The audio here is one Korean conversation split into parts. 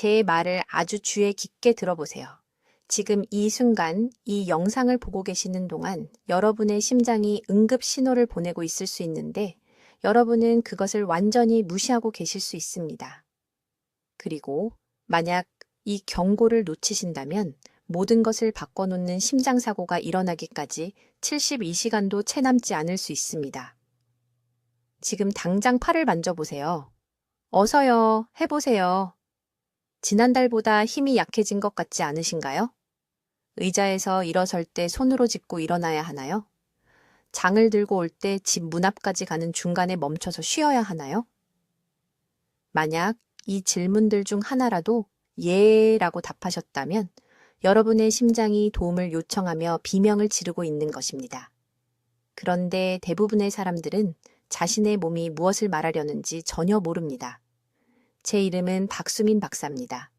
제 말을 아주 주의 깊게 들어보세요. 지금 이 순간 이 영상을 보고 계시는 동안 여러분의 심장이 응급 신호를 보내고 있을 수 있는데 여러분은 그것을 완전히 무시하고 계실 수 있습니다. 그리고 만약 이 경고를 놓치신다면 모든 것을 바꿔놓는 심장사고가 일어나기까지 72시간도 채 남지 않을 수 있습니다. 지금 당장 팔을 만져보세요. 어서요, 해보세요. 지난달보다 힘이 약해진 것 같지 않으신가요? 의자에서 일어설 때 손으로 짚고 일어나야 하나요? 장을 들고 올 때 집 문 앞까지 가는 중간에 멈춰서 쉬어야 하나요? 만약 이 질문들 중 하나라도 예라고 답하셨다면 여러분의 심장이 도움을 요청하며 비명을 지르고 있는 것입니다. 그런데 대부분의 사람들은 자신의 몸이 무엇을 말하려는지 전혀 모릅니다. 제 이름은 박수민 박사입니다.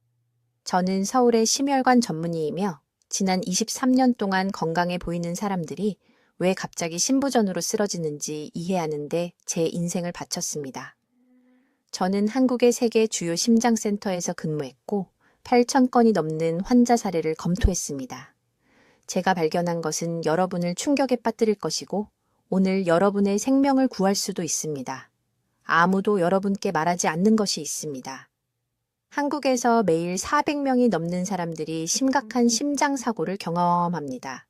저는 서울의 심혈관 전문의이며 지난 23년 동안 건강해 보이는 사람들이 왜 갑자기 신부전으로 쓰러지는지 이해하는데 제 인생을 바쳤습니다. 저는 한국의 3개 주요 심장센터에서 근무했고 8,000건이 넘는 환자 사례를 검토했습니다. 제가 발견한 것은 여러분을 충격에 빠뜨릴 것이고 오늘 여러분의 생명을 구할 수도 있습니다. 아무도 여러분께 말하지 않는 것이 있습니다. 한국에서 매일 400명이 넘는 사람들이 심각한 심장사고를 경험합니다.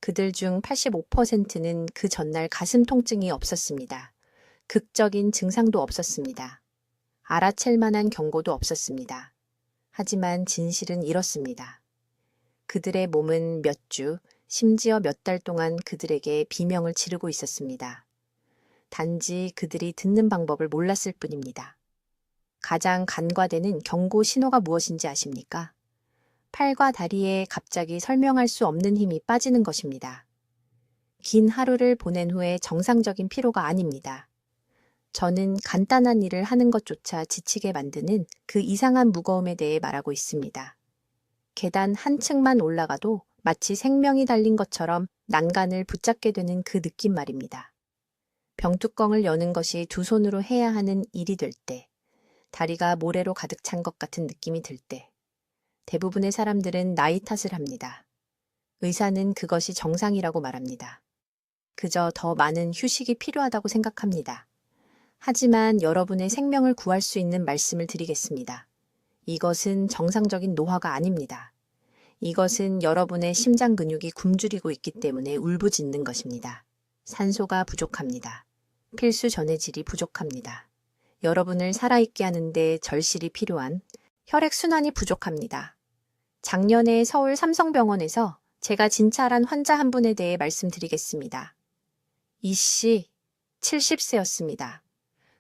그들 중 85%는 그 전날 가슴 통증이 없었습니다. 극적인 증상도 없었습니다. 알아챌 만한 경고도 없었습니다. 하지만 진실은 이렇습니다. 그들의 몸은 몇 주, 심지어 몇 달 동안 그들에게 비명을 지르고 있었습니다. 단지 그들이 듣는 방법을 몰랐을 뿐입니다. 가장 간과되는 경고 신호가 무엇인지 아십니까? 팔과 다리에 갑자기 설명할 수 없는 힘이 빠지는 것입니다. 긴 하루를 보낸 후에 정상적인 피로가 아닙니다. 저는 간단한 일을 하는 것조차 지치게 만드는 그 이상한 무거움에 대해 말하고 있습니다. 계단 한 층만 올라가도 마치 생명이 달린 것처럼 난간을 붙잡게 되는 그 느낌 말입니다. 병뚜껑을 여는 것이 두 손으로 해야 하는 일이 될 때, 다리가 모래로 가득 찬 것 같은 느낌이 들 때, 대부분의 사람들은 나이 탓을 합니다. 의사는 그것이 정상이라고 말합니다. 그저 더 많은 휴식이 필요하다고 생각합니다. 하지만 여러분의 생명을 구할 수 있는 말씀을 드리겠습니다. 이것은 정상적인 노화가 아닙니다. 이것은 여러분의 심장 근육이 굶주리고 있기 때문에 울부짖는 것입니다. 산소가 부족합니다. 필수 전해질이 부족합니다. 여러분을 살아있게 하는데 절실히 필요한 혈액순환이 부족합니다. 작년에 서울 삼성병원에서 제가 진찰한 환자 한 분에 대해 말씀드리겠습니다. 이 씨, 70세였습니다.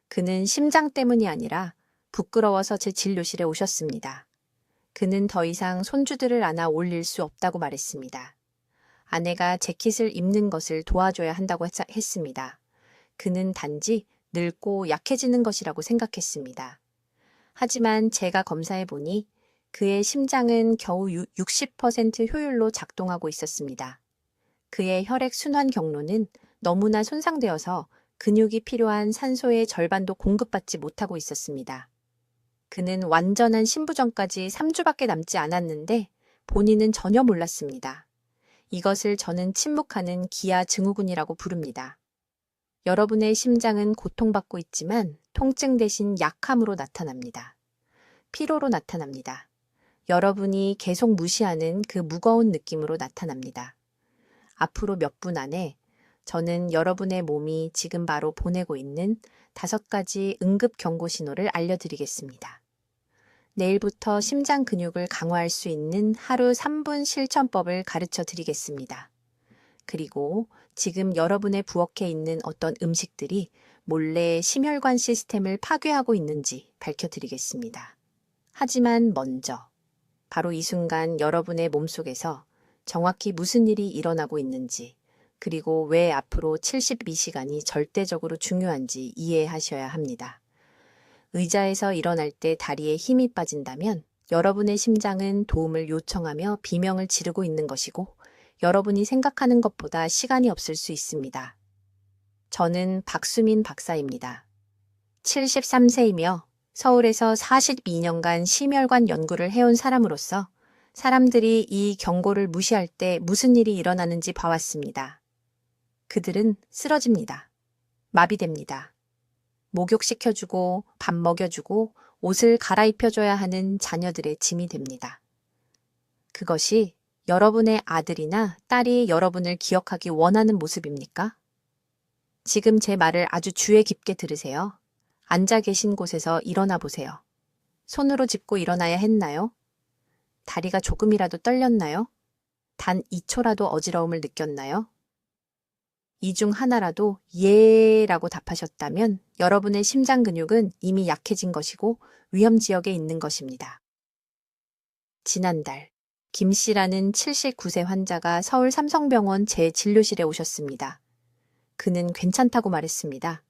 그는 심장 때문이 아니라 부끄러워서 제 진료실에 오셨습니다. 그는 더 이상 손주들을 안아 올릴 수 없다고 말했습니다. 아내가 재킷을 입는 것을 도와줘야 한다고 했습니다. 그는 단지 늙고 약해지는 것이라고 생각했습니다. 하지만 제가 검사해 보니 그의 심장은 겨우 60% 효율로 작동하고 있었습니다. 그의 혈액 순환 경로는 너무나 손상되어서 근육이 필요한 산소의 절반도 공급받지 못하고 있었습니다. 그는 완전한 신부전까지 3주밖에 남지 않았는데 본인은 전혀 몰랐습니다. 이것을 저는 침묵하는 기아 증후군이라고 부릅니다. 여러분의 심장은 고통받고 있지만 통증 대신 약함으로 나타납니다. 피로로 나타납니다. 여러분이 계속 무시하는 그 무거운 느낌으로 나타납니다. 앞으로 몇 분 안에 저는 여러분의 몸이 지금 바로 보내고 있는 5가지 응급 경고 신호를 알려드리겠습니다. 내일부터 심장 근육을 강화할 수 있는 하루 3분 실천법을 가르쳐 드리겠습니다. 그리고 지금 여러분의 부엌에 있는 어떤 음식들이 몰래 심혈관 시스템을 파괴하고 있는지 밝혀드리겠습니다. 하지만 먼저 바로 이 순간 여러분의 몸속에서 정확히 무슨 일이 일어나고 있는지 그리고 왜 앞으로 72시간이 절대적으로 중요한지 이해하셔야 합니다. 의자에서 일어날 때 다리에 힘이 빠진다면 여러분의 심장은 도움을 요청하며 비명을 지르고 있는 것이고 여러분이 생각하는 것보다 시간이 없을 수 있습니다. 저는 박수민 박사입니다. 73세이며 서울에서 42년간 심혈관 연구를 해온 사람으로서 사람들이 이 경고를 무시할 때 무슨 일이 일어나는지 봐왔습니다. 그들은 쓰러집니다. 마비됩니다. 목욕시켜주고 밥 먹여주고 옷을 갈아입혀줘야 하는 자녀들의 짐이 됩니다. 그것이 여러분의 아들이나 딸이 여러분을 기억하기 원하는 모습입니까? 지금 제 말을 아주 주의 깊게 들으세요. 앉아 계신 곳에서 일어나 보세요. 손으로 짚고 일어나야 했나요? 다리가 조금이라도 떨렸나요? 단 2초라도 어지러움을 느꼈나요? 이 중 하나라도 예라고 답하셨다면 여러분의 심장 근육은 이미 약해진 것이고 위험 지역에 있는 것입니다. 지난달 김 씨라는 79세 환자가 서울 삼성병원 제 진료실에 오셨습니다. 그는 괜찮다고 말했습니다.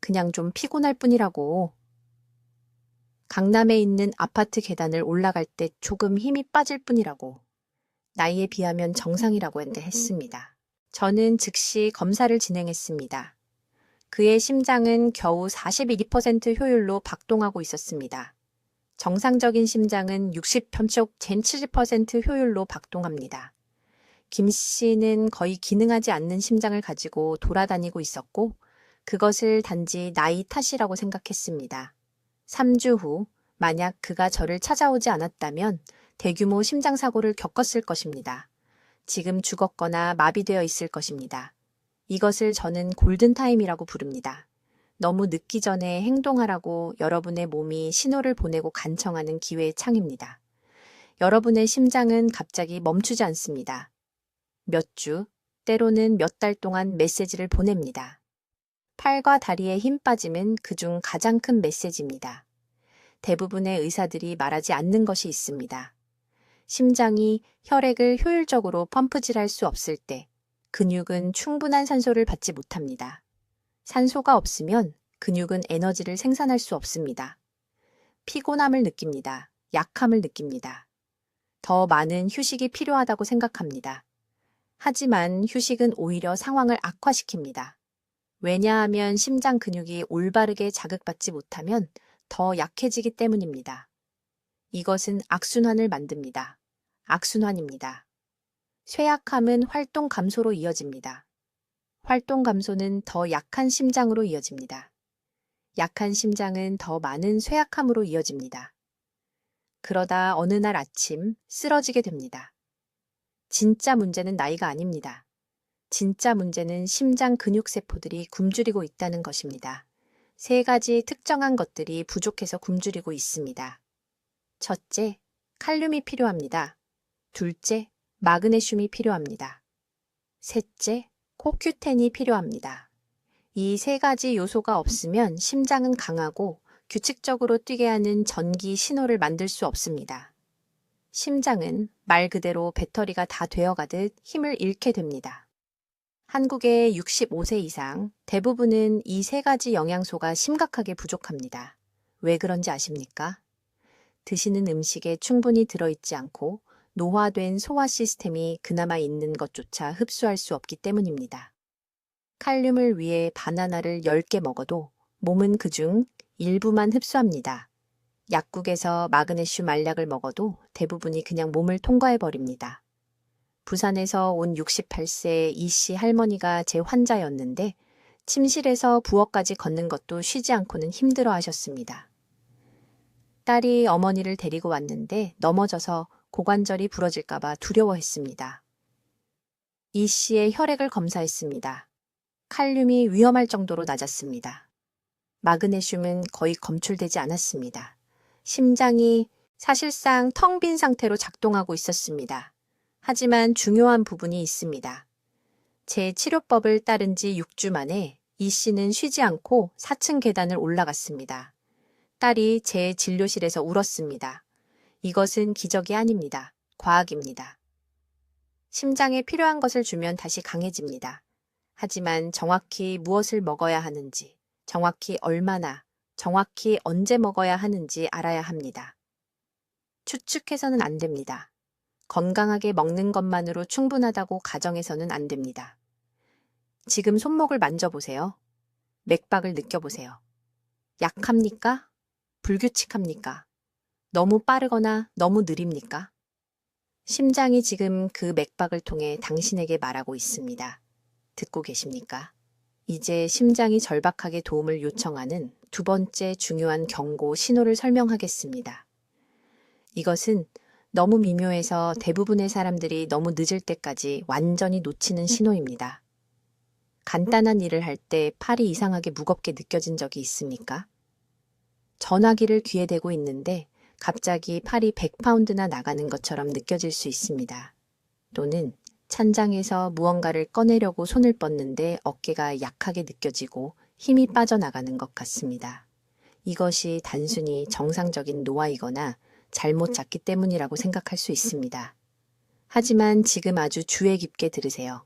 그냥 좀 피곤할 뿐이라고. 강남에 있는 아파트 계단을 올라갈 때 조금 힘이 빠질 뿐이라고. 나이에 비하면 정상이라고 했습니다. 저는 즉시 검사를 진행했습니다. 그의 심장은 겨우 42% 효율로 박동하고 있었습니다. 정상적인 심장은 60%, 70% 효율로 박동합니다. 김 씨는 거의 기능하지 않는 심장을 가지고 돌아다니고 있었고 그것을 단지 나이 탓이라고 생각했습니다. 3주 후 만약 그가 저를 찾아오지 않았다면 대규모 심장사고를 겪었을 것입니다. 지금 죽었거나 마비되어 있을 것입니다. 이것을 저는 골든타임이라고 부릅니다. 너무 늦기 전에 행동하라고 여러분의 몸이 신호를 보내고 간청하는 기회의 창입니다. 여러분의 심장은 갑자기 멈추지 않습니다. 몇 주, 때로는 몇 달 동안 메시지를 보냅니다. 팔과 다리에 힘 빠짐은 그중 가장 큰 메시지입니다. 대부분의 의사들이 말하지 않는 것이 있습니다. 심장이 혈액을 효율적으로 펌프질할 수 없을 때 근육은 충분한 산소를 받지 못합니다. 산소가 없으면 근육은 에너지를 생산할 수 없습니다. 피곤함을 느낍니다. 약함을 느낍니다. 더 많은 휴식이 필요하다고 생각합니다. 하지만 휴식은 오히려 상황을 악화시킵니다. 왜냐하면 심장 근육이 올바르게 자극받지 못하면 더 약해지기 때문입니다. 이것은 악순환을 만듭니다. 악순환입니다. 쇠약함은 활동 감소로 이어집니다. 활동 감소는 더 약한 심장으로 이어집니다. 약한 심장은 더 많은 쇠약함으로 이어집니다. 그러다 어느 날 아침 쓰러지게 됩니다. 진짜 문제는 나이가 아닙니다. 진짜 문제는 심장 근육세포들이 굶주리고 있다는 것입니다. 3가지 특정한 것들이 부족해서 굶주리고 있습니다. 첫째, 칼륨이 필요합니다. 둘째, 마그네슘이 필요합니다. 셋째, 코큐텐이 필요합니다. 이 3가지 요소가 없으면 심장은 강하고 규칙적으로 뛰게 하는 전기 신호를 만들 수 없습니다. 심장은 말 그대로 배터리가 다 되어가듯 힘을 잃게 됩니다. 한국의 65세 이상 대부분은 이 3가지 영양소가 심각하게 부족합니다. 왜 그런지 아십니까? 드시는 음식에 충분히 들어있지 않고 노화된 소화 시스템이 그나마 있는 것조차 흡수할 수 없기 때문입니다. 칼륨을 위해 바나나를 10개 먹어도 몸은 그중 일부만 흡수합니다. 약국에서 마그네슘 알약을 먹어도 대부분이 그냥 몸을 통과해버립니다. 부산에서 온 68세 이씨 할머니가 제 환자였는데 침실에서 부엌까지 걷는 것도 쉬지 않고는 힘들어 하셨습니다. 딸이 어머니를 데리고 왔는데 넘어져서 고관절이 부러질까봐 두려워했습니다. 이 씨의 혈액을 검사했습니다. 칼륨이 위험할 정도로 낮았습니다. 마그네슘은 거의 검출되지 않았습니다. 심장이 사실상 텅 빈 상태로 작동하고 있었습니다. 하지만 중요한 부분이 있습니다. 제 치료법을 따른 지 6주 만에 이 씨는 쉬지 않고 4층 계단을 올라갔습니다. 딸이 제 진료실에서 울었습니다. 이것은 기적이 아닙니다. 과학입니다. 심장에 필요한 것을 주면 다시 강해집니다. 하지만 정확히 무엇을 먹어야 하는지, 정확히 얼마나, 정확히 언제 먹어야 하는지 알아야 합니다. 추측해서는 안 됩니다. 건강하게 먹는 것만으로 충분하다고 가정해서는 안 됩니다. 지금 손목을 만져보세요. 맥박을 느껴보세요. 약합니까? 불규칙합니까? 너무 빠르거나 너무 느립니까? 심장이 지금 그 맥박을 통해 당신에게 말하고 있습니다. 듣고 계십니까? 이제 심장이 절박하게 도움을 요청하는 두 번째 중요한 경고 신호를 설명하겠습니다. 이것은 너무 미묘해서 대부분의 사람들이 너무 늦을 때까지 완전히 놓치는 신호입니다. 간단한 일을 할 때 팔이 이상하게 무겁게 느껴진 적이 있습니까? 전화기를 귀에 대고 있는데 갑자기 팔이 100파운드나 나가는 것처럼 느껴질 수 있습니다. 또는 찬장에서 무언가를 꺼내려고 손을 뻗는데 어깨가 약하게 느껴지고 힘이 빠져나가는 것 같습니다. 이것이 단순히 정상적인 노화이거나 잘못 잤기 때문이라고 생각할 수 있습니다. 하지만 지금 아주 주의 깊게 들으세요.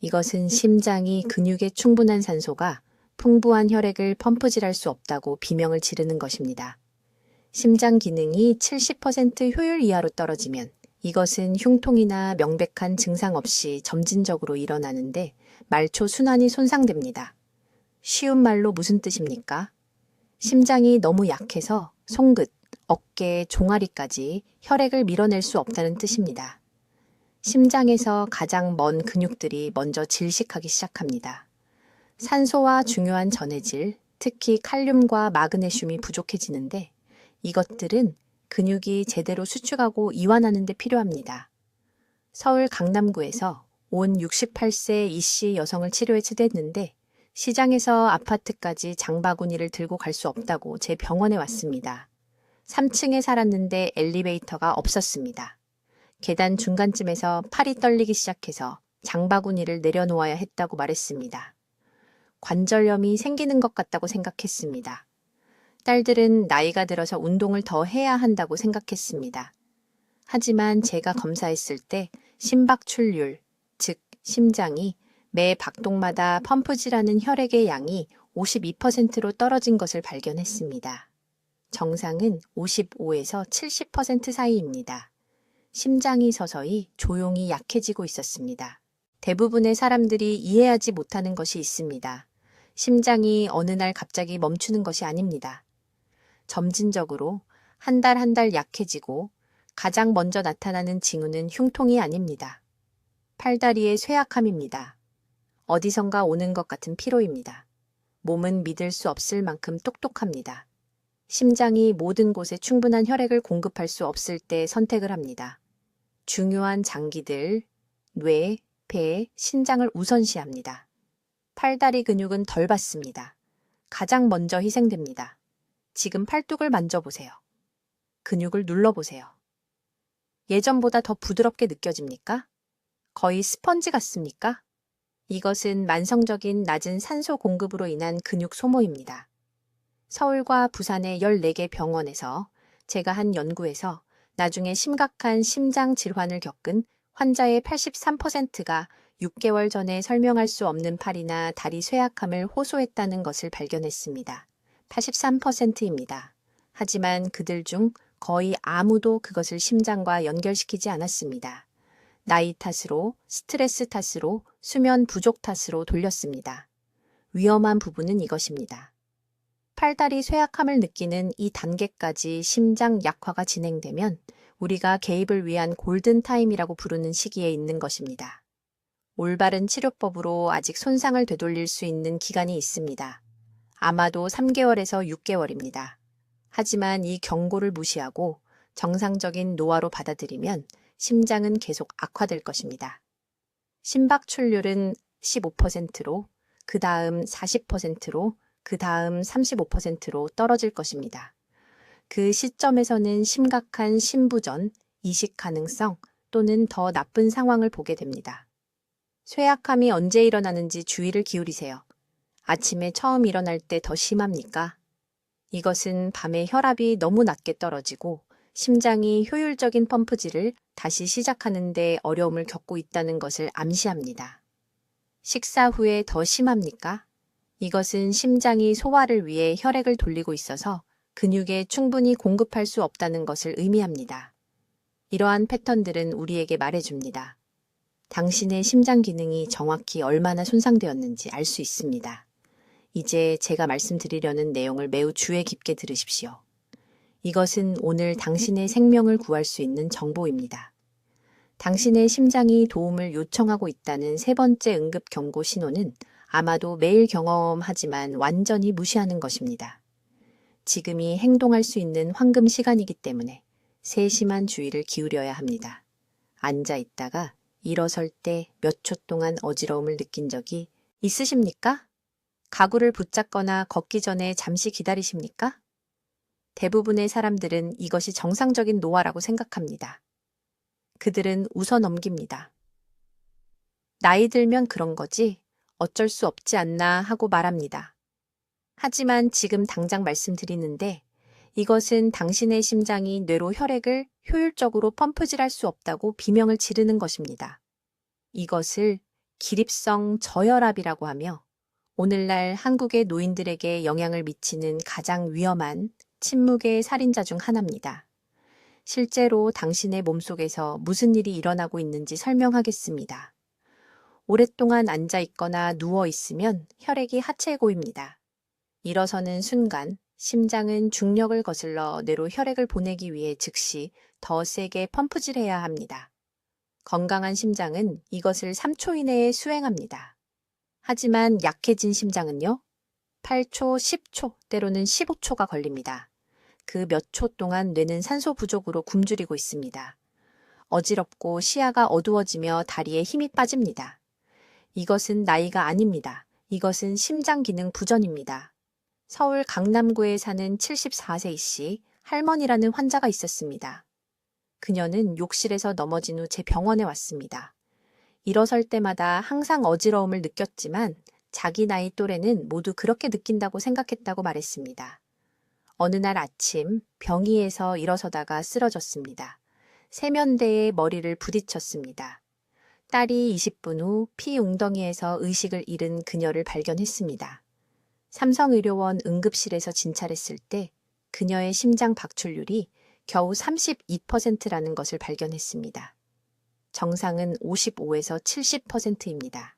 이것은 심장이 근육에 충분한 산소가 풍부한 혈액을 펌프질할 수 없다고 비명을 지르는 것입니다. 심장 기능이 70% 효율 이하로 떨어지면 이것은 흉통이나 명백한 증상 없이 점진적으로 일어나는데 말초 순환이 손상됩니다. 쉬운 말로 무슨 뜻입니까? 심장이 너무 약해서 송긋, 어깨, 종아리까지 혈액을 밀어낼 수 없다는 뜻입니다. 심장에서 가장 먼 근육들이 먼저 질식하기 시작합니다. 산소와 중요한 전해질, 특히 칼륨과 마그네슘이 부족해지는데 이것들은 근육이 제대로 수축하고 이완하는 데 필요합니다. 서울 강남구에서 온 68세 이씨 여성을 치료해 치료했는데 시장에서 아파트까지 장바구니를 들고 갈 수 없다고 제 병원에 왔습니다. 3층에 살았는데 엘리베이터가 없었습니다. 계단 중간쯤에서 팔이 떨리기 시작해서 장바구니를 내려놓아야 했다고 말했습니다. 관절염이 생기는 것 같다고 생각했습니다. 딸들은 나이가 들어서 운동을 더 해야 한다고 생각했습니다. 하지만 제가 검사했을 때 심박출률, 즉 심장이 매 박동마다 펌프질하는 혈액의 양이 52%로 떨어진 것을 발견했습니다. 정상은 55에서 70% 사이입니다. 심장이 서서히 조용히 약해지고 있었습니다. 대부분의 사람들이 이해하지 못하는 것이 있습니다. 심장이 어느 날 갑자기 멈추는 것이 아닙니다. 점진적으로 한 달 한 달 약해지고 가장 먼저 나타나는 징후는 흉통이 아닙니다. 팔다리의 쇠약함입니다. 어디선가 오는 것 같은 피로입니다. 몸은 믿을 수 없을 만큼 똑똑합니다. 심장이 모든 곳에 충분한 혈액을 공급할 수 없을 때 선택을 합니다. 중요한 장기들, 뇌, 폐, 신장을 우선시합니다. 팔다리 근육은 덜 받습니다. 가장 먼저 희생됩니다. 지금 팔뚝을 만져보세요. 근육을 눌러보세요. 예전보다 더 부드럽게 느껴집니까? 거의 스펀지 같습니까? 이것은 만성적인 낮은 산소 공급으로 인한 근육 소모입니다. 서울과 부산의 14개 병원에서 제가 한 연구에서 나중에 심각한 심장 질환을 겪은 환자의 83%가 6개월 전에 설명할 수 없는 팔이나 다리 쇠약함을 호소했다는 것을 발견했습니다. 83%입니다. 하지만 그들 중 거의 아무도 그것을 심장과 연결시키지 않았습니다. 나이 탓으로, 스트레스 탓으로, 수면 부족 탓으로 돌렸습니다. 위험한 부분은 이것입니다. 팔다리 쇠약함을 느끼는 이 단계까지 심장 약화가 진행되면 우리가 개입을 위한 골든타임이라고 부르는 시기에 있는 것입니다. 올바른 치료법으로 아직 손상을 되돌릴 수 있는 기간이 있습니다. 아마도 3개월에서 6개월입니다. 하지만 이 경고를 무시하고 정상적인 노화로 받아들이면 심장은 계속 악화될 것입니다. 심박출률은 15%로, 그 다음 40%로, 그 다음 35%로 떨어질 것입니다. 그 시점에서는 심각한 심부전, 이식 가능성 또는 더 나쁜 상황을 보게 됩니다. 쇠약함이 언제 일어나는지 주의를 기울이세요. 아침에 처음 일어날 때 더 심합니까? 이것은 밤에 혈압이 너무 낮게 떨어지고 심장이 효율적인 펌프질을 다시 시작하는 데 어려움을 겪고 있다는 것을 암시합니다. 식사 후에 더 심합니까? 이것은 심장이 소화를 위해 혈액을 돌리고 있어서 근육에 충분히 공급할 수 없다는 것을 의미합니다. 이러한 패턴들은 우리에게 말해줍니다. 당신의 심장 기능이 정확히 얼마나 손상되었는지 알 수 있습니다. 이제 제가 말씀드리려는 내용을 매우 주의 깊게 들으십시오. 이것은 오늘 당신의 생명을 구할 수 있는 정보입니다. 당신의 심장이 도움을 요청하고 있다는 세 번째 응급 경고 신호는 아마도 매일 경험하지만 완전히 무시하는 것입니다. 지금이 행동할 수 있는 황금 시간이기 때문에 세심한 주의를 기울여야 합니다. 앉아 있다가 일어설 때 몇 초 동안 어지러움을 느낀 적이 있으십니까? 가구를 붙잡거나 걷기 전에 잠시 기다리십니까? 대부분의 사람들은 이것이 정상적인 노화라고 생각합니다. 그들은 웃어 넘깁니다. 나이 들면 그런 거지 어쩔 수 없지 않나 하고 말합니다. 하지만 지금 당장 말씀드리는데 이것은 당신의 심장이 뇌로 혈액을 효율적으로 펌프질할 수 없다고 비명을 지르는 것입니다. 이것을 기립성 저혈압이라고 하며 오늘날 한국의 노인들에게 영향을 미치는 가장 위험한 침묵의 살인자 중 하나입니다. 실제로 당신의 몸속에서 무슨 일이 일어나고 있는지 설명하겠습니다. 오랫동안 앉아 있거나 누워 있으면 혈액이 하체에 고입니다. 일어서는 순간 심장은 중력을 거슬러 뇌로 혈액을 보내기 위해 즉시 더 세게 펌프질해야 합니다. 건강한 심장은 이것을 3초 이내에 수행합니다. 하지만 약해진 심장은요? 8초, 10초, 때로는 15초가 걸립니다. 그 몇 초 동안 뇌는 산소 부족으로 굶주리고 있습니다. 어지럽고 시야가 어두워지며 다리에 힘이 빠집니다. 이것은 나이가 아닙니다. 이것은 심장 기능 부전입니다. 서울 강남구에 사는 74세 이씨 할머니라는 환자가 있었습니다. 그녀는 욕실에서 넘어진 후 제 병원에 왔습니다. 일어설 때마다 항상 어지러움을 느꼈지만 자기 나이 또래는 모두 그렇게 느낀다고 생각했다고 말했습니다. 어느 날 아침 병의에서 일어서다가 쓰러졌습니다. 세면대에 머리를 부딪혔습니다. 딸이 20분 후 피 웅덩이에서 의식을 잃은 그녀를 발견했습니다. 삼성의료원 응급실에서 진찰했을 때 그녀의 심장 박출률이 겨우 32%라는 것을 발견했습니다. 정상은 55에서 70%입니다.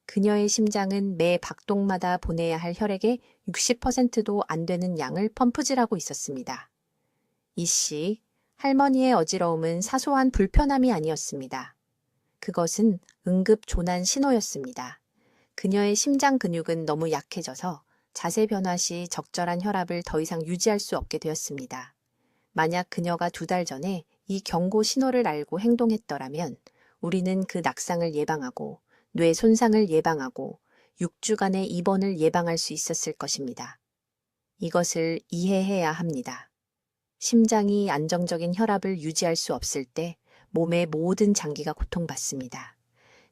그녀의 심장은 매 박동마다 보내야 할 혈액의 60%도 안 되는 양을 펌프질하고 있었습니다. 이 씨, 할머니의 어지러움은 사소한 불편함이 아니었습니다. 그것은 응급 조난 신호였습니다. 그녀의 심장 근육은 너무 약해져서 자세 변화 시 적절한 혈압을 더 이상 유지할 수 없게 되었습니다. 만약 그녀가 2달 전에 이 경고 신호를 알고 행동했더라면 우리는 그 낙상을 예방하고 뇌 손상을 예방하고 6주간의 입원을 예방할 수 있었을 것입니다. 이것을 이해해야 합니다. 심장이 안정적인 혈압을 유지할 수 없을 때 몸의 모든 장기가 고통받습니다.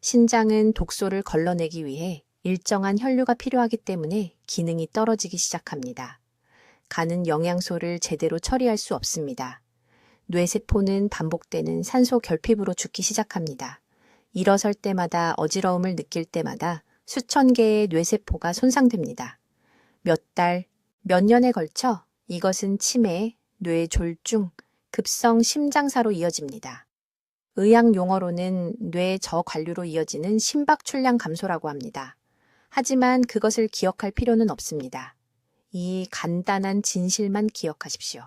신장은 독소를 걸러내기 위해 일정한 혈류가 필요하기 때문에 기능이 떨어지기 시작합니다. 간은 영양소를 제대로 처리할 수 없습니다. 뇌세포는 반복되는 산소 결핍으로 죽기 시작합니다. 일어설 때마다 어지러움을 느낄 때마다 수천 개의 뇌세포가 손상됩니다. 몇 달, 몇 년에 걸쳐 이것은 치매, 뇌졸중, 급성 심장사로 이어집니다. 의학 용어로는 뇌 저관류로 이어지는 심박출량 감소라고 합니다. 하지만 그것을 기억할 필요는 없습니다. 이 간단한 진실만 기억하십시오.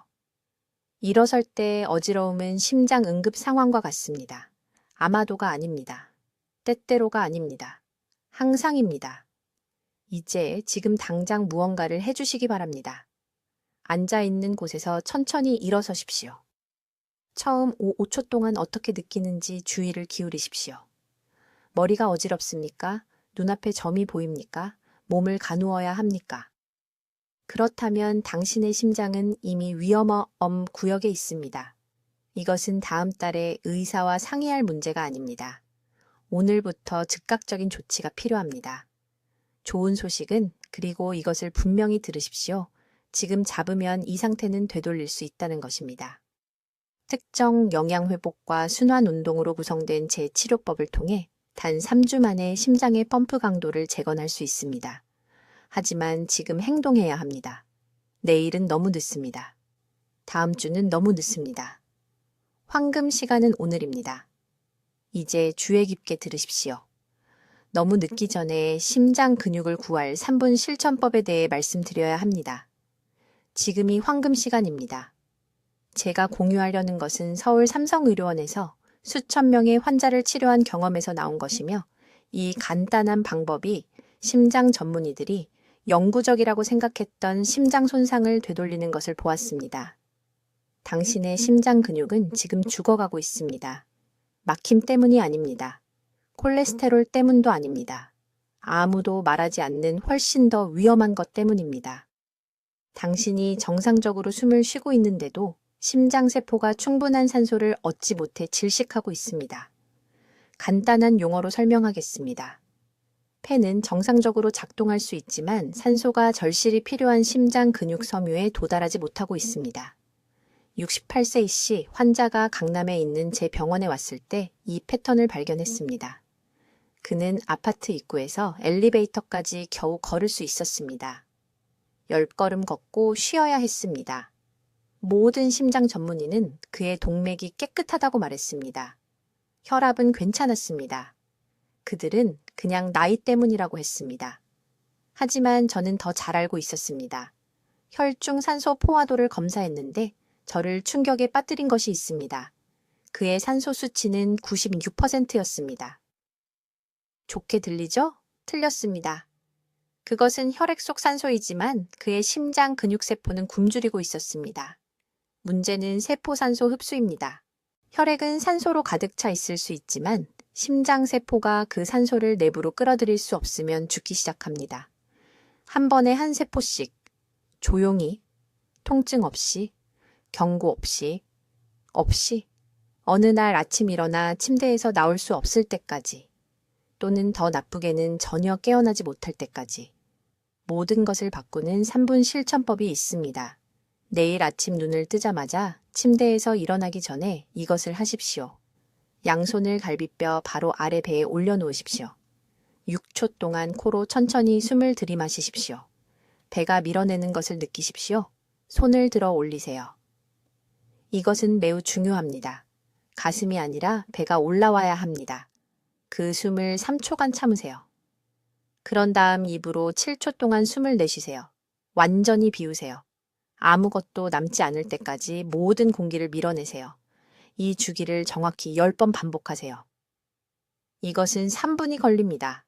일어설 때 어지러움은 심장 응급 상황과 같습니다. 아마도가 아닙니다. 때때로가 아닙니다. 항상입니다. 이제 지금 당장 무언가를 해주시기 바랍니다. 앉아있는 곳에서 천천히 일어서십시오. 처음 5초 동안 어떻게 느끼는지 주의를 기울이십시오. 머리가 어지럽습니까? 눈앞에 점이 보입니까? 몸을 가누어야 합니까? 그렇다면 당신의 심장은 이미 위험엄 구역에 있습니다. 이것은 다음 달에 의사와 상의할 문제가 아닙니다. 오늘부터 즉각적인 조치가 필요합니다. 좋은 소식은, 그리고 이것을 분명히 들으십시오. 지금 잡으면 이 상태는 되돌릴 수 있다는 것입니다. 특정 영양회복과 순환운동으로 구성된 제 치료법을 통해 단 3주 만에 심장의 펌프 강도를 재건할 수 있습니다. 하지만 지금 행동해야 합니다. 내일은 너무 늦습니다. 다음 주는 너무 늦습니다. 황금 시간은 오늘입니다. 이제 주의 깊게 들으십시오. 너무 늦기 전에 심장 근육을 구할 3분 실천법에 대해 말씀드려야 합니다. 지금이 황금 시간입니다. 제가 공유하려는 것은 서울 삼성의료원에서 수천 명의 환자를 치료한 경험에서 나온 것이며 이 간단한 방법이 심장 전문의들이 영구적이라고 생각했던 심장 손상을 되돌리는 것을 보았습니다. 당신의 심장 근육은 지금 죽어가고 있습니다. 막힘 때문이 아닙니다. 콜레스테롤 때문도 아닙니다. 아무도 말하지 않는 훨씬 더 위험한 것 때문입니다. 당신이 정상적으로 숨을 쉬고 있는데도 심장세포가 충분한 산소를 얻지 못해 질식하고 있습니다. 간단한 용어로 설명하겠습니다. 폐는 정상적으로 작동할 수 있지만 산소가 절실히 필요한 심장 근육 섬유에 도달하지 못하고 있습니다. 68세의 씨 환자가 강남에 있는 제 병원에 왔을 때 이 패턴을 발견했습니다. 그는 아파트 입구에서 엘리베이터까지 겨우 걸을 수 있었습니다. 10걸음 걷고 쉬어야 했습니다. 모든 심장 전문의는 그의 동맥이 깨끗하다고 말했습니다. 혈압은 괜찮았습니다. 그들은 그냥 나이 때문이라고 했습니다. 하지만 저는 더 잘 알고 있었습니다. 혈중 산소 포화도를 검사했는데 저를 충격에 빠뜨린 것이 있습니다. 그의 산소 수치는 96%였습니다. 좋게 들리죠? 틀렸습니다. 그것은 혈액 속 산소이지만 그의 심장 근육세포는 굶주리고 있었습니다. 문제는 세포산소 흡수입니다. 혈액은 산소로 가득 차 있을 수 있지만 심장세포가 그 산소를 내부로 끌어들일 수 없으면 죽기 시작합니다. 한 번에 한 세포씩, 조용히, 통증 없이, 경고 없이, 어느 날 아침 일어나 침대에서 나올 수 없을 때까지, 또는 더 나쁘게는 전혀 깨어나지 못할 때까지. 모든 것을 바꾸는 3분 실천법이 있습니다. 내일 아침 눈을 뜨자마자 침대에서 일어나기 전에 이것을 하십시오. 양손을 갈비뼈 바로 아래 배에 올려놓으십시오. 6초 동안 코로 천천히 숨을 들이마시십시오. 배가 밀어내는 것을 느끼십시오. 손을 들어 올리세요. 이것은 매우 중요합니다. 가슴이 아니라 배가 올라와야 합니다. 그 숨을 3초간 참으세요. 그런 다음 입으로 7초 동안 숨을 내쉬세요. 완전히 비우세요. 아무것도 남지 않을 때까지 모든 공기를 밀어내세요. 이 주기를 정확히 10번 반복하세요. 이것은 3분이 걸립니다.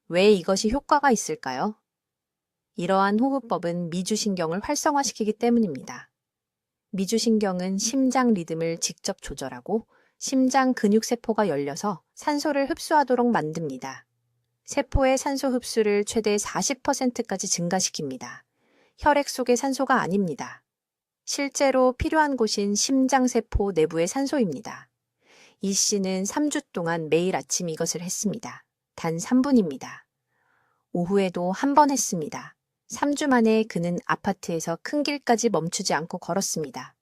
왜 이것이 효과가 있을까요? 이러한 호흡법은 미주신경을 활성화시키기 때문입니다. 미주신경은 심장 리듬을 직접 조절하고 심장 근육세포가 열려서 산소를 흡수하도록 만듭니다. 세포의 산소 흡수를 최대 40%까지 증가시킵니다. 혈액 속의 산소가 아닙니다. 실제로 필요한 곳인 심장세포 내부의 산소입니다. 이 씨는 3주 동안 매일 아침 이것을 했습니다. 단 3분입니다. 오후에도 한 번 했습니다. 3주 만에 그는 아파트에서 큰 길까지 멈추지 않고 걸었습니다.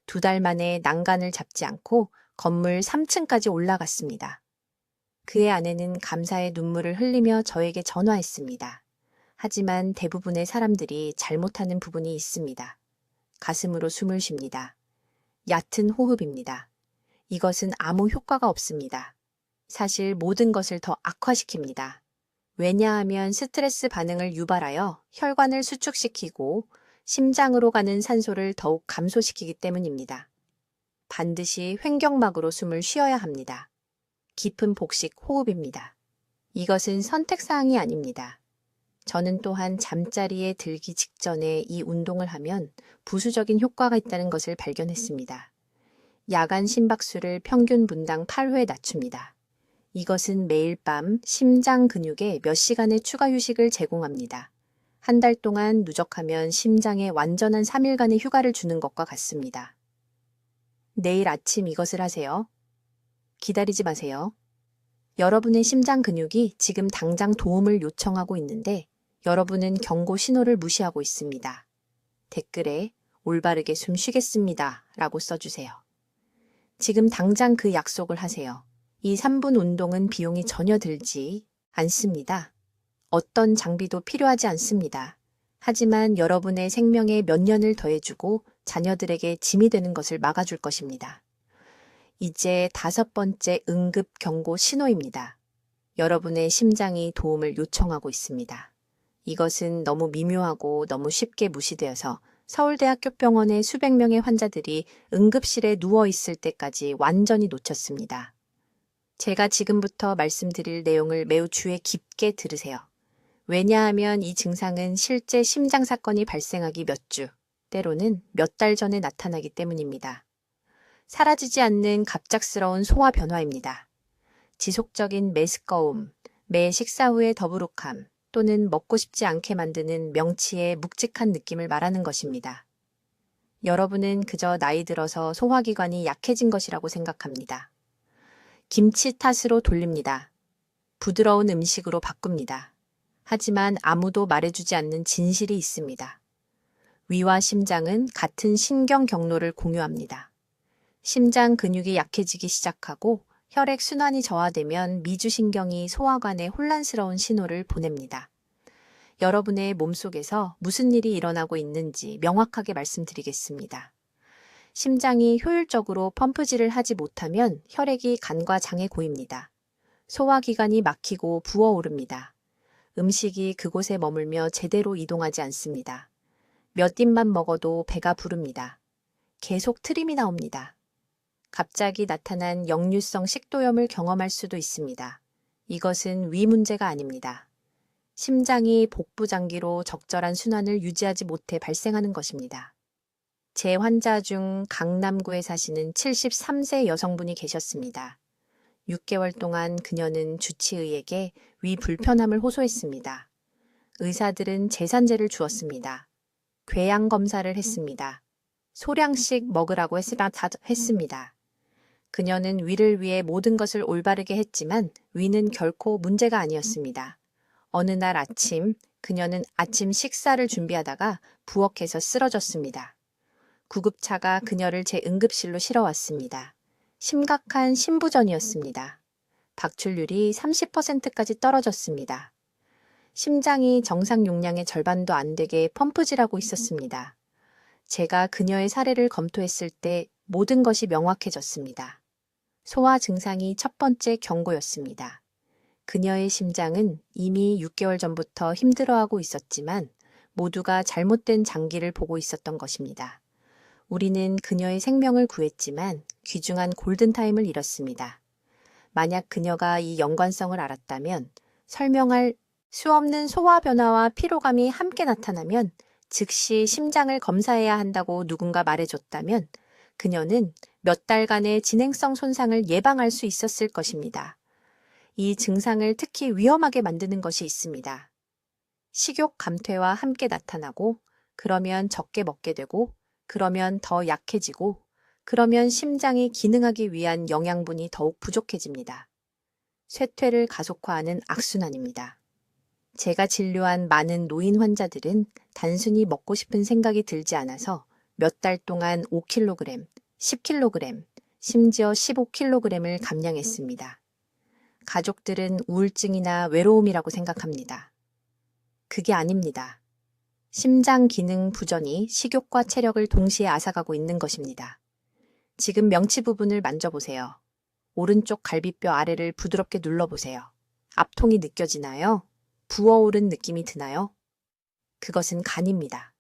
2달 만에 난간을 잡지 않고 건물 3층까지 올라갔습니다. 그의 아내는 감사의 눈물을 흘리며 저에게 전화했습니다. 하지만 대부분의 사람들이 잘못하는 부분이 있습니다. 가슴으로 숨을 쉽니다. 얕은 호흡입니다. 이것은 아무 효과가 없습니다. 사실 모든 것을 더 악화시킵니다. 왜냐하면 스트레스 반응을 유발하여 혈관을 수축시키고 심장으로 가는 산소를 더욱 감소시키기 때문입니다. 반드시 횡격막으로 숨을 쉬어야 합니다. 깊은 복식 호흡입니다. 이것은 선택사항이 아닙니다. 저는 또한 잠자리에 들기 직전에 이 운동을 하면 부수적인 효과가 있다는 것을 발견했습니다. 야간 심박수를 평균 분당 8회 낮춥니다. 이것은 매일 밤 심장 근육에 몇 시간의 추가 휴식을 제공합니다. 한 달 동안 누적하면 심장에 완전한 3일간의 휴가를 주는 것과 같습니다. 내일 아침 이것을 하세요. 기다리지 마세요. 여러분의 심장 근육이 지금 당장 도움을 요청하고 있는데 여러분은 경고 신호를 무시하고 있습니다. 댓글에 올바르게 숨 쉬겠습니다 라고 써주세요. 지금 당장 그 약속을 하세요. 이 3분 운동은 비용이 전혀 들지 않습니다. 어떤 장비도 필요하지 않습니다. 하지만 여러분의 생명에 몇 년을 더해주고 자녀들에게 짐이 되는 것을 막아줄 것입니다. 이제 5번째 응급 경고 신호입니다. 여러분의 심장이 도움을 요청하고 있습니다. 이것은 너무 미묘하고 너무 쉽게 무시되어서 서울대학교 병원의 수백 명의 환자들이 응급실에 누워 있을 때까지 완전히 놓쳤습니다. 제가 지금부터 말씀드릴 내용을 매우 주의 깊게 들으세요. 왜냐하면 이 증상은 실제 심장 사건이 발생하기 몇 주, 때로는 몇 달 전에 나타나기 때문입니다. 사라지지 않는 갑작스러운 소화 변화입니다. 지속적인 메스꺼움, 매 식사 후의 더부룩함 또는 먹고 싶지 않게 만드는 명치의 묵직한 느낌을 말하는 것입니다. 여러분은 그저 나이 들어서 소화기관이 약해진 것이라고 생각합니다. 김치 탓으로 돌립니다. 부드러운 음식으로 바꿉니다. 하지만 아무도 말해주지 않는 진실이 있습니다. 위와 심장은 같은 신경 경로를 공유합니다. 심장 근육이 약해지기 시작하고 혈액 순환이 저하되면 미주신경이 소화관에 혼란스러운 신호를 보냅니다. 여러분의 몸속에서 무슨 일이 일어나고 있는지 명확하게 말씀드리겠습니다. 심장이 효율적으로 펌프질을 하지 못하면 혈액이 간과 장에 고입니다. 소화기관이 막히고 부어오릅니다. 음식이 그곳에 머물며 제대로 이동하지 않습니다. 몇 입만 먹어도 배가 부릅니다. 계속 트림이 나옵니다. 갑자기 나타난 역류성 식도염을 경험할 수도 있습니다. 이것은 위 문제가 아닙니다. 심장이 복부 장기로 적절한 순환을 유지하지 못해 발생하는 것입니다. 제 환자 중 강남구에 사시는 73세 여성분이 계셨습니다. 6개월 동안 그녀는 주치의에게 위 불편함을 호소했습니다. 의사들은 제산제를 주었습니다. 궤양 검사를 했습니다. 소량씩 먹으라고 했습니다. 그녀는 위를 위해 모든 것을 올바르게 했지만 위는 결코 문제가 아니었습니다. 어느 날 아침, 그녀는 아침 식사를 준비하다가 부엌에서 쓰러졌습니다. 구급차가 그녀를 제 응급실로 실어왔습니다. 심각한 심부전이었습니다. 박출률이 30%까지 떨어졌습니다. 심장이 정상 용량의 절반도 안 되게 펌프질하고 있었습니다. 제가 그녀의 사례를 검토했을 때 모든 것이 명확해졌습니다. 소화 증상이 첫 번째 경고였습니다. 그녀의 심장은 이미 6개월 전부터 힘들어하고 있었지만 모두가 잘못된 장기를 보고 있었던 것입니다. 우리는 그녀의 생명을 구했지만 귀중한 골든타임을 잃었습니다. 만약 그녀가 이 연관성을 알았다면 설명할 수 없는 소화 변화와 피로감이 함께 나타나면 즉시 심장을 검사해야 한다고 누군가 말해줬다면 그녀는 몇 달간의 진행성 손상을 예방할 수 있었을 것입니다. 이 증상을 특히 위험하게 만드는 것이 있습니다. 식욕 감퇴와 함께 나타나고 그러면 적게 먹게 되고 그러면 더 약해지고 그러면 심장이 기능하기 위한 영양분이 더욱 부족해집니다. 쇠퇴를 가속화하는 악순환입니다. 제가 진료한 많은 노인 환자들은 단순히 먹고 싶은 생각이 들지 않아서 몇 달 동안 5kg, 10kg, 심지어 15kg을 감량했습니다. 가족들은 우울증이나 외로움이라고 생각합니다. 그게 아닙니다. 심장 기능 부전이 식욕과 체력을 동시에 앗아가고 있는 것입니다. 지금 명치 부분을 만져보세요. 오른쪽 갈비뼈 아래를 부드럽게 눌러보세요. 압통이 느껴지나요? 부어오른 느낌이 드나요? 그것은 간입니다.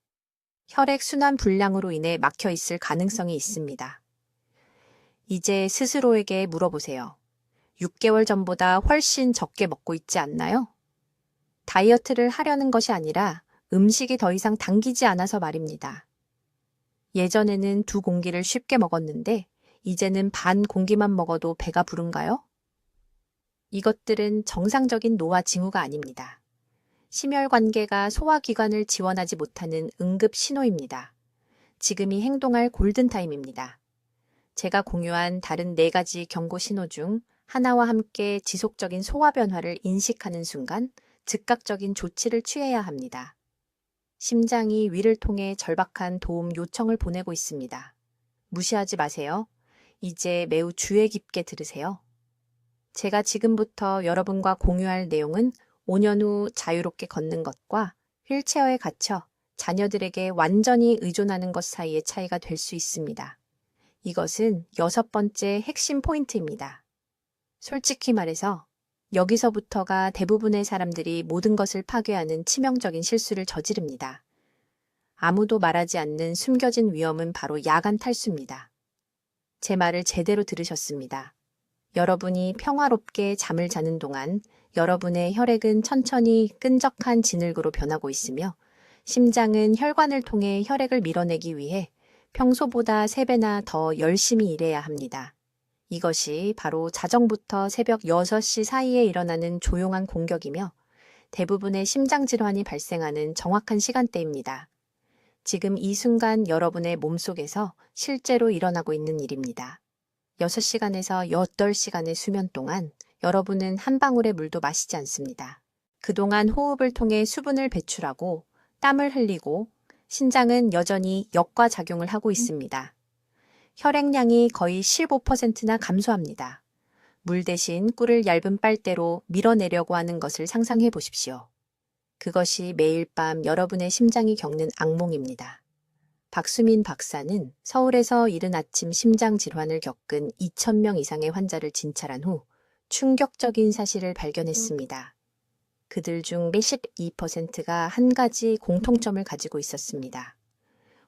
혈액 순환 불량으로 인해 막혀 있을 가능성이 있습니다. 이제 스스로에게 물어보세요. 6개월 전보다 훨씬 적게 먹고 있지 않나요? 다이어트를 하려는 것이 아니라 음식이 더 이상 당기지 않아서 말입니다. 예전에는 2공기를 쉽게 먹었는데 이제는 반 공기만 먹어도 배가 부른가요? 이것들은 정상적인 노화 징후가 아닙니다. 심혈관계가 소화기관을 지원하지 못하는 응급 신호입니다. 지금이 행동할 골든타임입니다. 제가 공유한 다른 4가지 경고 신호 중 하나와 함께 지속적인 소화 변화를 인식하는 순간 즉각적인 조치를 취해야 합니다. 심장이 위를 통해 절박한 도움 요청을 보내고 있습니다. 무시하지 마세요. 이제 매우 주의 깊게 들으세요. 제가 지금부터 여러분과 공유할 내용은 5년 후 자유롭게 걷는 것과 휠체어에 갇혀 자녀들에게 완전히 의존하는 것 사이의 차이가 될 수 있습니다. 이것은 6번째 핵심 포인트입니다. 솔직히 말해서 여기서부터가 대부분의 사람들이 모든 것을 파괴하는 치명적인 실수를 저지릅니다. 아무도 말하지 않는 숨겨진 위험은 바로 야간 탈수입니다. 제 말을 제대로 들으셨습니다. 여러분이 평화롭게 잠을 자는 동안 여러분의 혈액은 천천히 끈적한 진흙으로 변하고 있으며 심장은 혈관을 통해 혈액을 밀어내기 위해 평소보다 3배나 더 열심히 일해야 합니다. 이것이 바로 자정부터 새벽 6시 사이에 일어나는 조용한 공격이며 대부분의 심장 질환이 발생하는 정확한 시간대입니다. 지금 이 순간 여러분의 몸속에서 실제로 일어나고 있는 일입니다. 6시간에서 8시간의 수면 동안 여러분은 한 방울의 물도 마시지 않습니다. 그동안 호흡을 통해 수분을 배출하고 땀을 흘리고 신장은 여전히 역과작용을 하고 있습니다. 혈액량이 거의 15%나 감소합니다. 물 대신 꿀을 얇은 빨대로 밀어내려고 하는 것을 상상해 보십시오. 그것이 매일 밤 여러분의 심장이 겪는 악몽입니다. 박수민 박사는 서울에서 이른 아침 심장 질환을 겪은 2,000명 이상의 환자를 진찰한 후 충격적인 사실을 발견했습니다. 그들 중 12%가 한 가지 공통점을 가지고 있었습니다.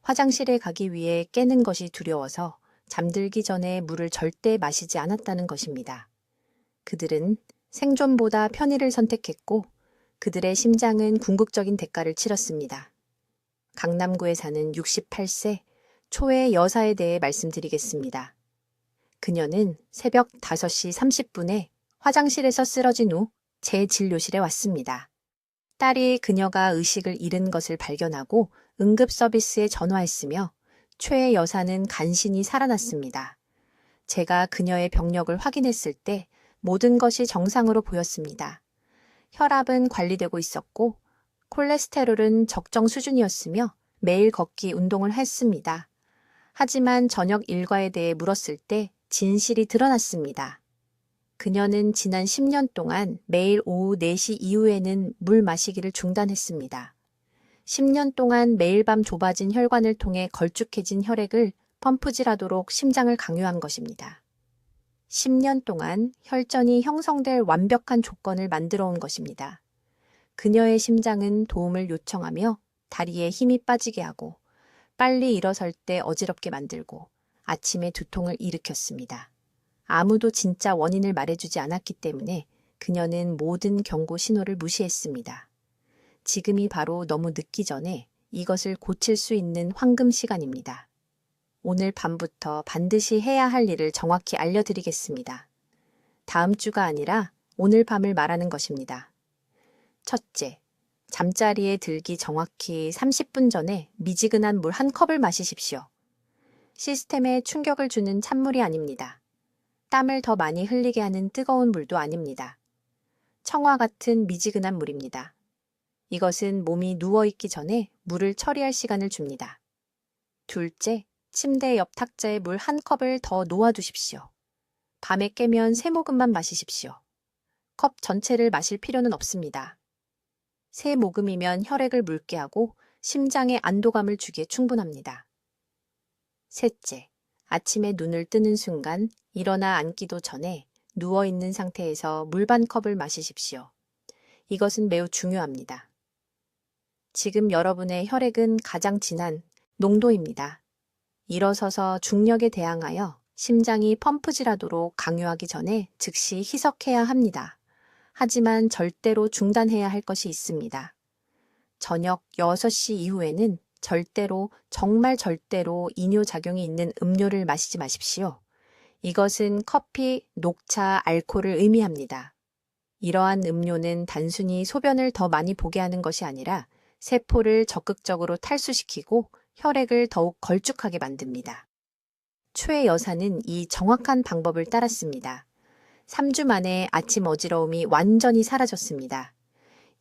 화장실에 가기 위해 깨는 것이 두려워서 잠들기 전에 물을 절대 마시지 않았다는 것입니다. 그들은 생존보다 편의를 선택했고 그들의 심장은 궁극적인 대가를 치렀습니다. 강남구에 사는 68세 초의 여사에 대해 말씀드리겠습니다. 그녀는 새벽 5시 30분에 화장실에서 쓰러진 후 제 진료실에 왔습니다. 딸이 그녀가 의식을 잃은 것을 발견하고 응급 서비스에 전화했으며 최 여사는 간신히 살아났습니다. 제가 그녀의 병력을 확인했을 때 모든 것이 정상으로 보였습니다. 혈압은 관리되고 있었고 콜레스테롤은 적정 수준이었으며 매일 걷기 운동을 했습니다. 하지만 저녁 일과에 대해 물었을 때 진실이 드러났습니다. 그녀는 지난 10년 동안 매일 오후 4시 이후에는 물 마시기를 중단했습니다. 10년 동안 매일 밤 좁아진 혈관을 통해 걸쭉해진 혈액을 펌프질하도록 심장을 강요한 것입니다. 10년 동안 혈전이 형성될 완벽한 조건을 만들어 온 것입니다. 그녀의 심장은 도움을 요청하며 다리에 힘이 빠지게 하고 빨리 일어설 때 어지럽게 만들고 아침에 두통을 일으켰습니다. 아무도 진짜 원인을 말해주지 않았기 때문에 그녀는 모든 경고 신호를 무시했습니다. 지금이 바로 너무 늦기 전에 이것을 고칠 수 있는 황금 시간입니다. 오늘 밤부터 반드시 해야 할 일을 정확히 알려드리겠습니다. 다음 주가 아니라 오늘 밤을 말하는 것입니다. 첫째, 잠자리에 들기 정확히 30분 전에 미지근한 물 한 컵을 마시십시오. 시스템에 충격을 주는 찬물이 아닙니다. 땀을 더 많이 흘리게 하는 뜨거운 물도 아닙니다. 청아 같은 미지근한 물입니다. 이것은 몸이 누워있기 전에 물을 처리할 시간을 줍니다. 둘째, 침대 옆 탁자에 물 한 컵을 더 놓아두십시오. 밤에 깨면 3모금만 마시십시오. 컵 전체를 마실 필요는 없습니다. 3모금이면 혈액을 묽게 하고 심장에 안도감을 주기에 충분합니다. 셋째, 아침에 눈을 뜨는 순간 일어나 앉기도 전에 누워있는 상태에서 물 반 컵을 마시십시오. 이것은 매우 중요합니다. 지금 여러분의 혈액은 가장 진한 농도입니다. 일어서서 중력에 대항하여 심장이 펌프질하도록 강요하기 전에 즉시 희석해야 합니다. 하지만 절대로 중단해야 할 것이 있습니다. 저녁 6시 이후에는 절대로, 정말 절대로 이뇨작용이 있는 음료를 마시지 마십시오. 이것은 커피, 녹차, 알코올을 의미합니다. 이러한 음료는 단순히 소변을 더 많이 보게 하는 것이 아니라 세포를 적극적으로 탈수시키고 혈액을 더욱 걸쭉하게 만듭니다. 최 여사는 이 정확한 방법을 따랐습니다. 3주 만에 아침 어지러움이 완전히 사라졌습니다.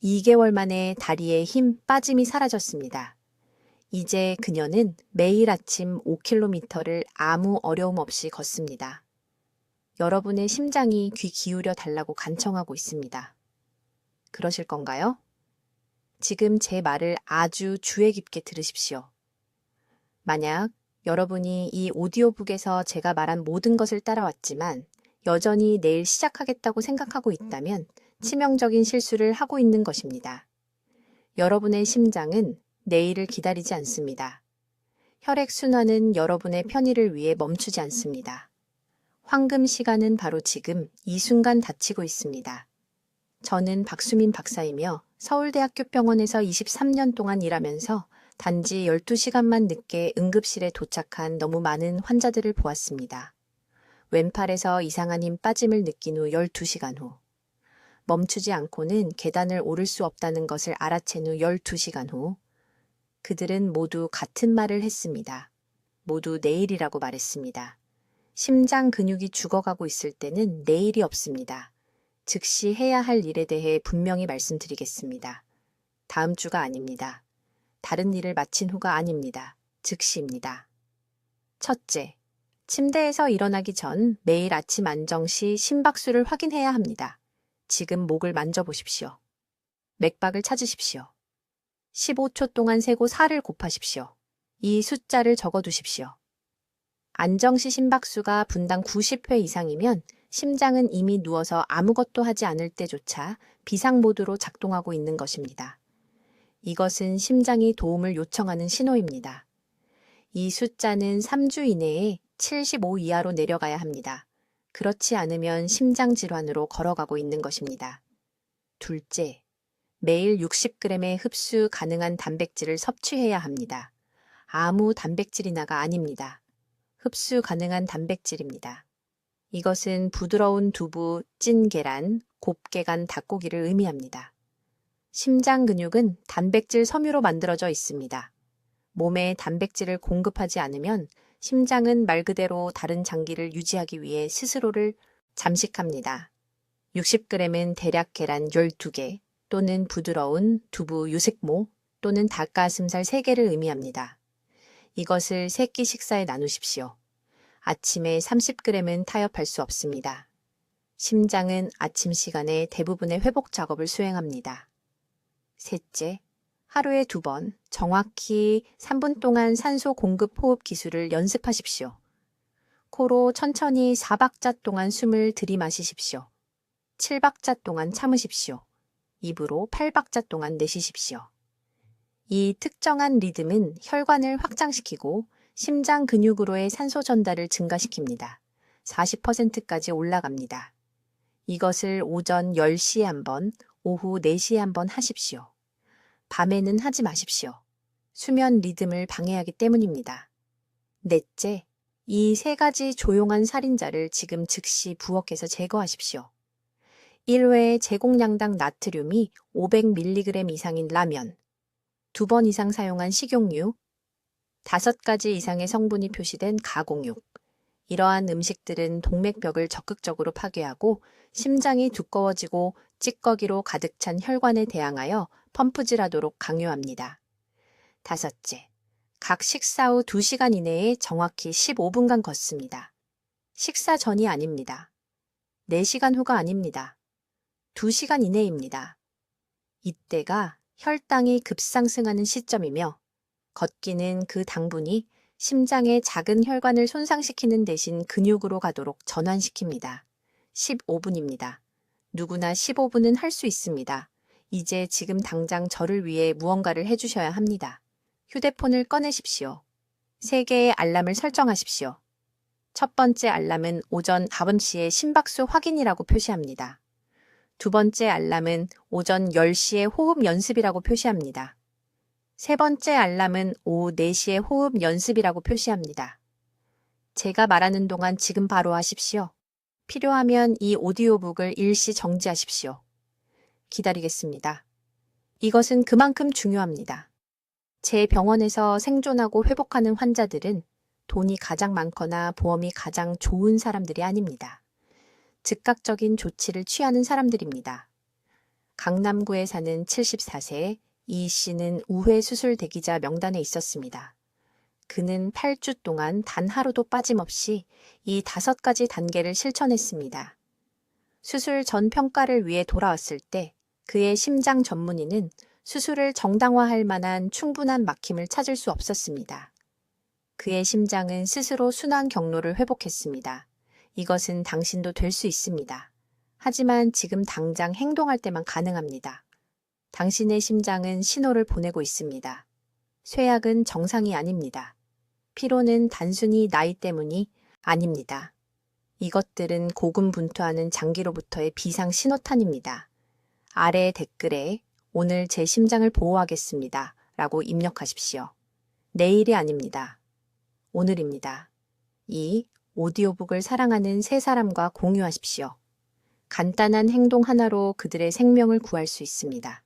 2개월 만에 다리에 힘 빠짐이 사라졌습니다. 이제 그녀는 매일 아침 5km를 아무 어려움 없이 걷습니다. 여러분의 심장이 귀 기울여 달라고 간청하고 있습니다. 그러실 건가요? 지금 제 말을 아주 주의 깊게 들으십시오. 만약 여러분이 이 오디오북에서 제가 말한 모든 것을 따라왔지만 여전히 내일 시작하겠다고 생각하고 있다면 치명적인 실수를 하고 있는 것입니다. 여러분의 심장은 내일을 기다리지 않습니다. 혈액순환은 여러분의 편의를 위해 멈추지 않습니다. 황금 시간은 바로 지금 이 순간 닫히고 있습니다. 저는 박수민 박사이며 서울대학교 병원에서 23년 동안 일하면서 단지 12시간만 늦게 응급실에 도착한 너무 많은 환자들을 보았습니다. 왼팔에서 이상한 힘 빠짐을 느낀 후 12시간 후. 멈추지 않고는 계단을 오를 수 없다는 것을 알아챈 후 12시간 후. 그들은 모두 같은 말을 했습니다. 모두 내일이라고 말했습니다. 심장 근육이 죽어가고 있을 때는 내일이 없습니다. 즉시 해야 할 일에 대해 분명히 말씀드리겠습니다. 다음 주가 아닙니다. 다른 일을 마친 후가 아닙니다. 즉시입니다. 첫째, 침대에서 일어나기 전 매일 아침 안정 시 심박수를 확인해야 합니다. 지금 목을 만져보십시오. 맥박을 찾으십시오. 15초 동안 세고 4를 곱하십시오. 이 숫자를 적어두십시오. 안정시 심박수가 분당 90회 이상이면 심장은 이미 누워서 아무것도 하지 않을 때조차 비상모드로 작동하고 있는 것입니다. 이것은 심장이 도움을 요청하는 신호입니다. 이 숫자는 3주 이내에 75 이하로 내려가야 합니다. 그렇지 않으면 심장 질환으로 걸어가고 있는 것입니다. 둘째, 매일 60g의 흡수 가능한 단백질을 섭취해야 합니다. 아무 단백질이나가 아닙니다. 흡수 가능한 단백질입니다. 이것은 부드러운 두부, 찐 계란, 곱게 간 닭고기를 의미합니다. 심장 근육은 단백질 섬유로 만들어져 있습니다. 몸에 단백질을 공급하지 않으면 심장은 말 그대로 다른 장기를 유지하기 위해 스스로를 잠식합니다. 60g은 대략 계란 12개 또는 부드러운 두부 유색모 또는 닭가슴살 3개를 의미합니다. 이것을 3끼 식사에 나누십시오. 아침에 30g은 타협할 수 없습니다. 심장은 아침 시간에 대부분의 회복 작업을 수행합니다. 셋째, 하루에 2번 정확히 3분 동안 산소 공급 호흡 기술을 연습하십시오. 코로 천천히 4박자 동안 숨을 들이마시십시오. 7박자 동안 참으십시오. 입으로 8박자 동안 내쉬십시오. 이 특정한 리듬은 혈관을 확장시키고 심장 근육으로의 산소 전달을 증가시킵니다. 40%까지 올라갑니다. 이것을 오전 10시에 한 번, 오후 4시에 한 번 하십시오. 밤에는 하지 마십시오. 수면 리듬을 방해하기 때문입니다. 넷째, 이 3가지 조용한 살인자를 지금 즉시 부엌에서 제거하십시오. 1회에 제공량당 나트륨이 500mg 이상인 라면, 2번 이상 사용한 식용유, 5가지 이상의 성분이 표시된 가공육. 이러한 음식들은 동맥벽을 적극적으로 파괴하고 심장이 두꺼워지고 찌꺼기로 가득 찬 혈관에 대항하여 펌프질하도록 강요합니다. 5째, 각 식사 후 2시간 이내에 정확히 15분간 걷습니다. 식사 전이 아닙니다. 4시간 후가 아닙니다. 2시간 이내입니다. 이때가 혈당이 급상승하는 시점이며 걷기는 그 당분이 심장의 작은 혈관을 손상시키는 대신 근육으로 가도록 전환시킵니다. 15분입니다. 누구나 15분은 할 수 있습니다. 이제 지금 당장 저를 위해 무언가를 해주셔야 합니다. 휴대폰을 꺼내십시오. 3개의 알람을 설정하십시오. 첫 번째 알람은 오전 5시에 심박수 확인이라고 표시합니다. 두 번째 알람은 오전 10시에 호흡 연습이라고 표시합니다. 세 번째 알람은 오후 4시에 호흡 연습이라고 표시합니다. 제가 말하는 동안 지금 바로 하십시오. 필요하면 이 오디오북을 일시 정지하십시오. 기다리겠습니다. 이것은 그만큼 중요합니다. 제 병원에서 생존하고 회복하는 환자들은 돈이 가장 많거나 보험이 가장 좋은 사람들이 아닙니다. 즉각적인 조치를 취하는 사람들입니다. 강남구에 사는 74세 이 씨는 우회 수술 대기자 명단에 있었습니다. 그는 8주 동안 단 하루도 빠짐없이 이 5가지 단계를 실천했습니다. 수술 전 평가를 위해 돌아왔을 때 그의 심장 전문의는 수술을 정당화할 만한 충분한 막힘을 찾을 수 없었습니다. 그의 심장은 스스로 순환 경로를 회복했습니다. 이것은 당신도 될 수 있습니다. 하지만 지금 당장 행동할 때만 가능합니다. 당신의 심장은 신호를 보내고 있습니다. 쇠약은 정상이 아닙니다. 피로는 단순히 나이 때문이 아닙니다. 이것들은 고군분투하는 장기로부터의 비상 신호탄입니다. 아래 댓글에 오늘 제 심장을 보호하겠습니다. 라고 입력하십시오. 내일이 아닙니다. 오늘입니다. 이 오디오북을 사랑하는 세 사람과 공유하십시오. 간단한 행동 하나로 그들의 생명을 구할 수 있습니다.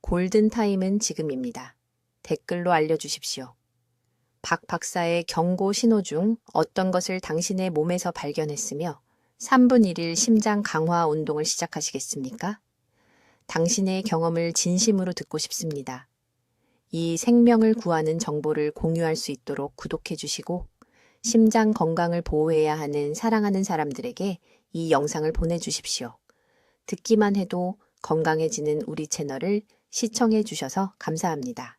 골든타임은 지금입니다. 댓글로 알려주십시오. 박 박사의 경고 신호 중 어떤 것을 당신의 몸에서 발견했으며 3분 1일 심장 강화 운동을 시작하시겠습니까? 당신의 경험을 진심으로 듣고 싶습니다. 이 생명을 구하는 정보를 공유할 수 있도록 구독해 주시고 심장 건강을 보호해야 하는 사랑하는 사람들에게 이 영상을 보내주십시오. 듣기만 해도 건강해지는 우리 채널을 시청해 주셔서 감사합니다.